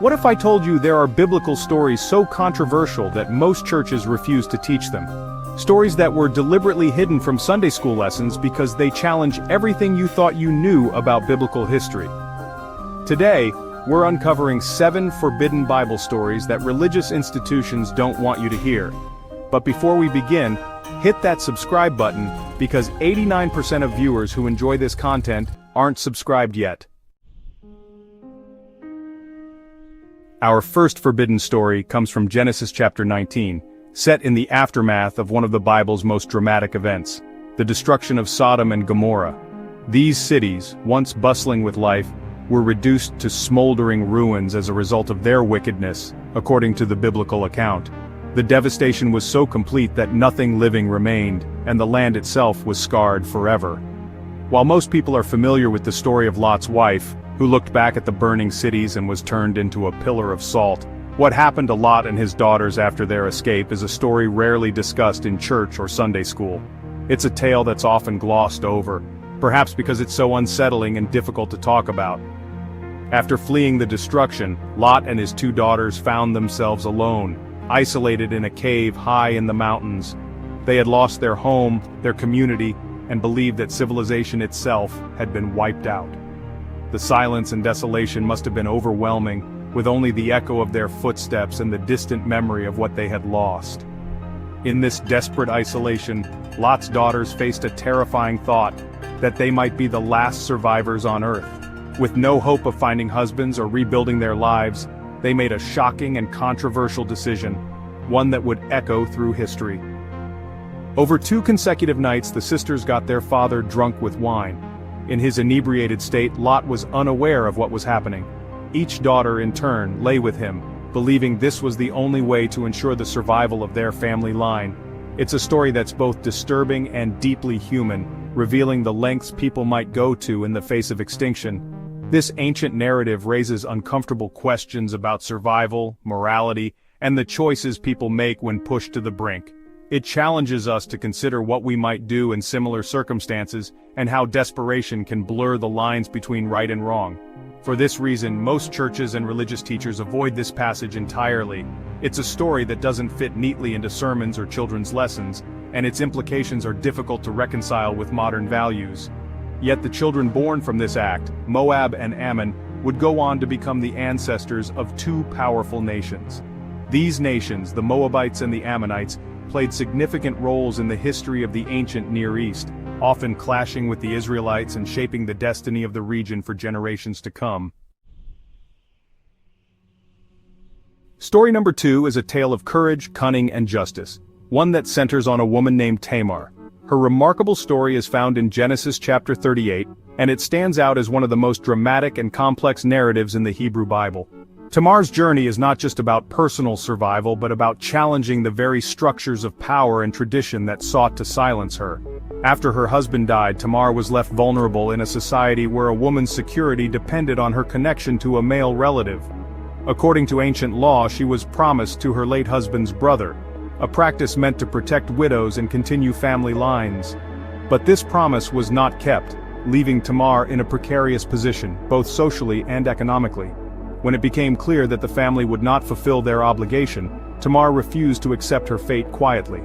What if I told you there are biblical stories so controversial that most churches refuse to teach them? Stories that were deliberately hidden from Sunday school lessons because they challenge everything you thought you knew about biblical history. Today, we're uncovering 7 forbidden Bible stories that religious institutions don't want you to hear. But before we begin, hit that subscribe button because 89% of viewers who enjoy this content aren't subscribed yet. Our first forbidden story comes from Genesis chapter 19, set in the aftermath of one of the Bible's most dramatic events, the destruction of Sodom and Gomorrah. These cities, once bustling with life, were reduced to smoldering ruins as a result of their wickedness, according to the biblical account. The devastation was so complete that nothing living remained, and the land itself was scarred forever. While most people are familiar with the story of Lot's wife, who looked back at the burning cities and was turned into a pillar of salt, what happened to Lot and his daughters after their escape is a story rarely discussed in church or Sunday school. It's a tale that's often glossed over, perhaps because it's so unsettling and difficult to talk about. After fleeing the destruction, Lot and his 2 daughters found themselves alone, isolated in a cave high in the mountains. They had lost their home, their community, and believed that civilization itself had been wiped out. The silence and desolation must have been overwhelming, with only the echo of their footsteps and the distant memory of what they had lost. In this desperate isolation, Lot's daughters faced a terrifying thought, that they might be the last survivors on earth. With no hope of finding husbands or rebuilding their lives, they made a shocking and controversial decision, one that would echo through history. Over 2 consecutive nights, the sisters got their father drunk with wine. In his inebriated state, Lot was unaware of what was happening. Each daughter, in turn, lay with him, believing this was the only way to ensure the survival of their family line. It's a story that's both disturbing and deeply human, revealing the lengths people might go to in the face of extinction. This ancient narrative raises uncomfortable questions about survival, morality, and the choices people make when pushed to the brink. It challenges us to consider what we might do in similar circumstances, and how desperation can blur the lines between right and wrong. For this reason, most churches and religious teachers avoid this passage entirely. It's a story that doesn't fit neatly into sermons or children's lessons, and its implications are difficult to reconcile with modern values. Yet the children born from this act, Moab and Ammon, would go on to become the ancestors of 2 powerful nations. These nations, the Moabites and the Ammonites, played significant roles in the history of the ancient Near East, often clashing with the Israelites and shaping the destiny of the region for generations to come. Story number 2 is a tale of courage, cunning, and justice, one that centers on a woman named Tamar. Her remarkable story is found in Genesis chapter 38, and it stands out as one of the most dramatic and complex narratives in the Hebrew Bible. Tamar's journey is not just about personal survival but about challenging the very structures of power and tradition that sought to silence her. After her husband died, Tamar was left vulnerable in a society where a woman's security depended on her connection to a male relative. According to ancient law, she was promised to her late husband's brother, a practice meant to protect widows and continue family lines. But this promise was not kept, leaving Tamar in a precarious position, both socially and economically. When it became clear that the family would not fulfill their obligation, Tamar refused to accept her fate quietly.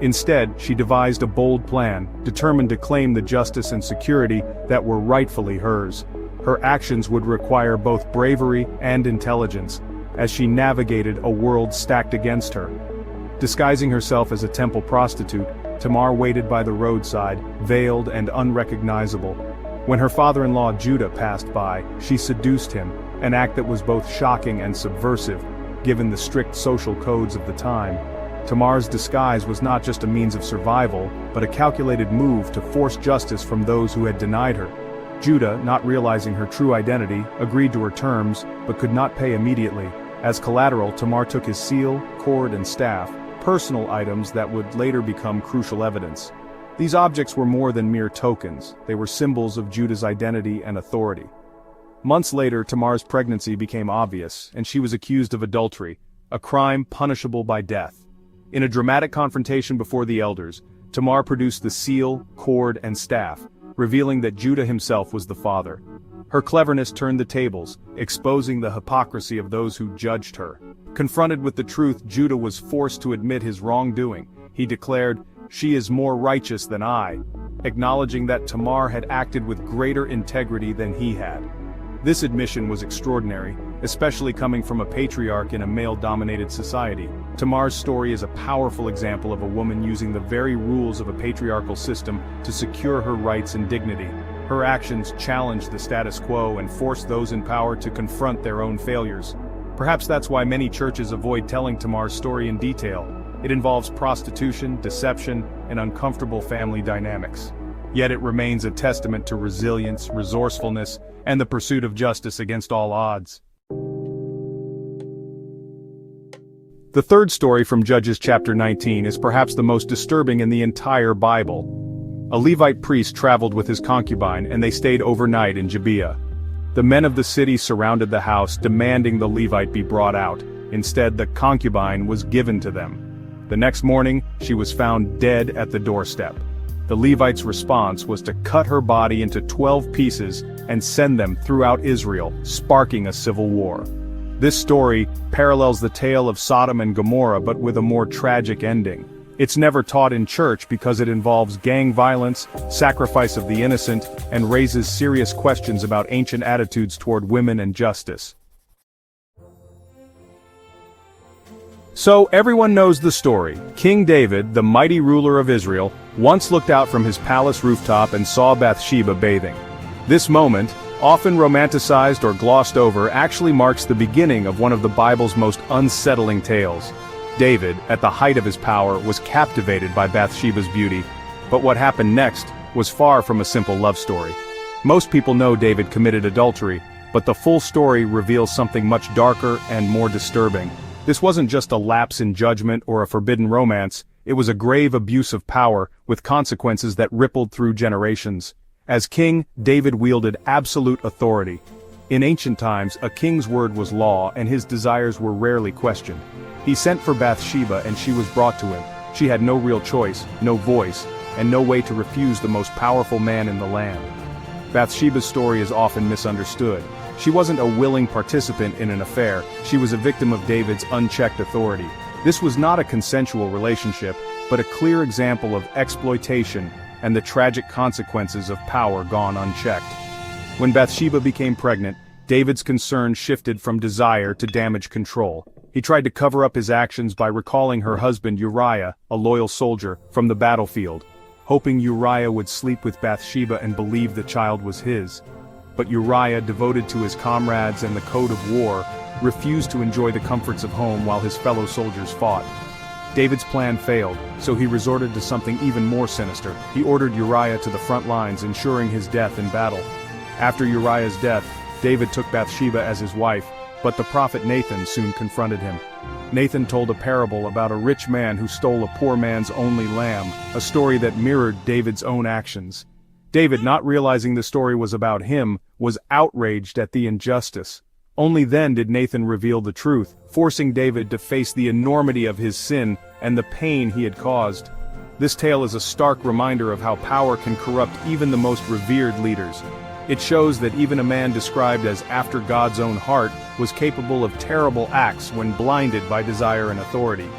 Instead, she devised a bold plan, determined to claim the justice and security that were rightfully hers. Her actions would require both bravery and intelligence, as she navigated a world stacked against her. Disguising herself as a temple prostitute, Tamar waited by the roadside, veiled and unrecognizable. When her father-in-law Judah passed by, she seduced him, an act that was both shocking and subversive, given the strict social codes of the time. Tamar's disguise was not just a means of survival, but a calculated move to force justice from those who had denied her. Judah, not realizing her true identity, agreed to her terms, but could not pay immediately. As collateral, Tamar took his seal, cord, and staff, personal items that would later become crucial evidence. These objects were more than mere tokens, they were symbols of Judah's identity and authority. Months later, Tamar's pregnancy became obvious, and she was accused of adultery, a crime punishable by death. In a dramatic confrontation before the elders, Tamar produced the seal, cord, and staff, revealing that Judah himself was the father. Her cleverness turned the tables, exposing the hypocrisy of those who judged her. Confronted with the truth, Judah was forced to admit his wrongdoing. He declared, "She is more righteous than I," acknowledging that Tamar had acted with greater integrity than he had. This admission was extraordinary, especially coming from a patriarch in a male-dominated society. Tamar's story is a powerful example of a woman using the very rules of a patriarchal system to secure her rights and dignity. Her actions challenged the status quo and forced those in power to confront their own failures. Perhaps that's why many churches avoid telling Tamar's story in detail. It involves prostitution, deception, and uncomfortable family dynamics. Yet it remains a testament to resilience, resourcefulness, and the pursuit of justice against all odds. The third story from Judges chapter 19 is perhaps the most disturbing in the entire Bible. A Levite priest traveled with his concubine and they stayed overnight in Gibeah. The men of the city surrounded the house, demanding the Levite be brought out. Instead, the concubine was given to them. The next morning, she was found dead at the doorstep. The Levite's response was to cut her body into 12 pieces and send them throughout Israel, sparking a civil war. This story parallels the tale of Sodom and Gomorrah but with a more tragic ending. It's never taught in church because it involves gang violence, sacrifice of the innocent, and raises serious questions about ancient attitudes toward women and justice. So everyone knows the story. King David, the mighty ruler of Israel, once looked out from his palace rooftop and saw Bathsheba bathing. This moment, often romanticized or glossed over, actually marks the beginning of one of the Bible's most unsettling tales. David, at the height of his power, was captivated by Bathsheba's beauty, but what happened next was far from a simple love story. Most people know David committed adultery, but the full story reveals something much darker and more disturbing. This wasn't just a lapse in judgment or a forbidden romance, it was a grave abuse of power, with consequences that rippled through generations. As king, David wielded absolute authority. In ancient times, a king's word was law and his desires were rarely questioned. He sent for Bathsheba and she was brought to him. She had no real choice, no voice, and no way to refuse the most powerful man in the land. Bathsheba's story is often misunderstood. She wasn't a willing participant in an affair, she was a victim of David's unchecked authority. This was not a consensual relationship, but a clear example of exploitation and the tragic consequences of power gone unchecked. When Bathsheba became pregnant, David's concern shifted from desire to damage control. He tried to cover up his actions by recalling her husband Uriah, a loyal soldier, from the battlefield, hoping Uriah would sleep with Bathsheba and believe the child was his. But Uriah, devoted to his comrades and the code of war, refused to enjoy the comforts of home while his fellow soldiers fought. David's plan failed, so he resorted to something even more sinister. He ordered Uriah to the front lines, ensuring his death in battle. After Uriah's death, David took Bathsheba as his wife, but the prophet Nathan soon confronted him. Nathan told a parable about a rich man who stole a poor man's only lamb, a story that mirrored David's own actions. David, not realizing the story was about him, was outraged at the injustice. Only then did Nathan reveal the truth, forcing David to face the enormity of his sin and the pain he had caused. This tale is a stark reminder of how power can corrupt even the most revered leaders. It shows that even a man described as after God's own heart was capable of terrible acts when blinded by desire and authority.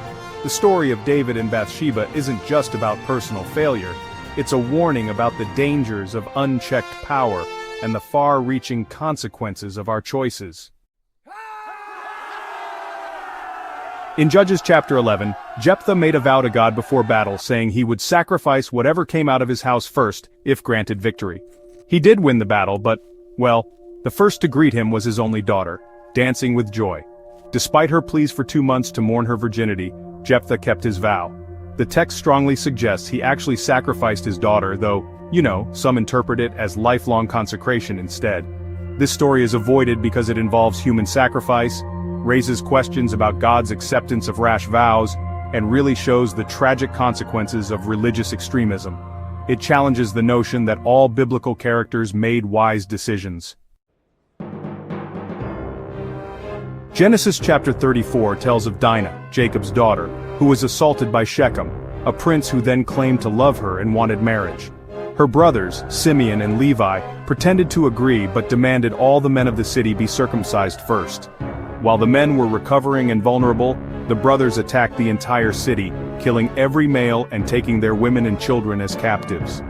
The story of David and Bathsheba isn't just about personal failure. It's a warning about the dangers of unchecked power and the far-reaching consequences of our choices. In Judges chapter 11, Jephthah made a vow to God before battle, saying he would sacrifice whatever came out of his house first, if granted victory. He did win the battle, but, well, the first to greet him was his only daughter, dancing with joy. Despite her pleas for 2 months to mourn her virginity, Jephthah kept his vow. The text strongly suggests he actually sacrificed his daughter, though, some interpret it as lifelong consecration instead. This story is avoided because it involves human sacrifice, raises questions about God's acceptance of rash vows, and really shows the tragic consequences of religious extremism. It challenges the notion that all biblical characters made wise decisions. Genesis chapter 34 tells of Dinah, Jacob's daughter, who was assaulted by Shechem, a prince who then claimed to love her and wanted marriage. Her brothers, Simeon and Levi, pretended to agree but demanded all the men of the city be circumcised first. While the men were recovering and vulnerable, the brothers attacked the entire city, killing every male and taking their women and children as captives.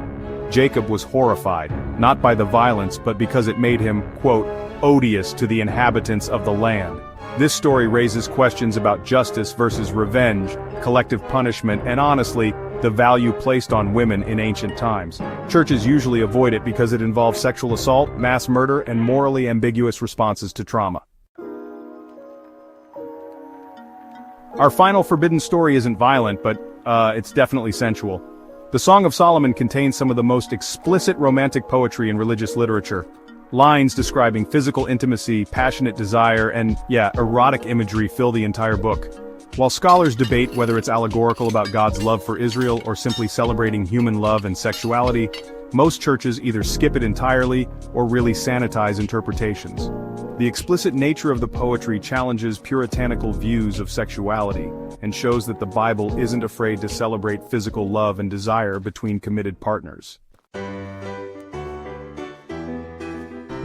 Jacob was horrified, not by the violence but because it made him, quote, odious to the inhabitants of the land. This story raises questions about justice versus revenge, collective punishment, and honestly, the value placed on women in ancient times. Churches usually avoid it because it involves sexual assault, mass murder, and morally ambiguous responses to trauma. Our final forbidden story isn't violent, but it's definitely sensual. The Song of Solomon contains some of the most explicit romantic poetry in religious literature. Lines describing physical intimacy, passionate desire, and, erotic imagery fill the entire book. While scholars debate whether it's allegorical about God's love for Israel or simply celebrating human love and sexuality, most churches either skip it entirely or really sanitize interpretations. The explicit nature of the poetry challenges puritanical views of sexuality and shows that the Bible isn't afraid to celebrate physical love and desire between committed partners.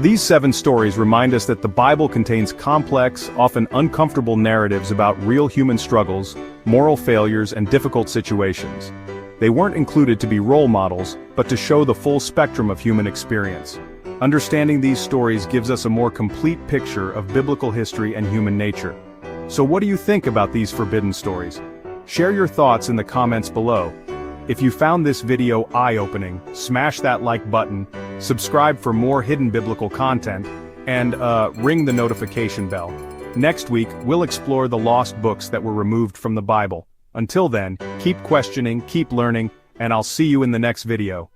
These 7 stories remind us that the Bible contains complex, often uncomfortable narratives about real human struggles, moral failures, and difficult situations. They weren't included to be role models, but to show the full spectrum of human experience. Understanding these stories gives us a more complete picture of biblical history and human nature. So what do you think about these forbidden stories? Share your thoughts in the comments below. If you found this video eye-opening, smash that like button, subscribe for more hidden biblical content, and ring the notification bell. Next week, we'll explore the lost books that were removed from the Bible. Until then, keep questioning, keep learning, and I'll see you in the next video.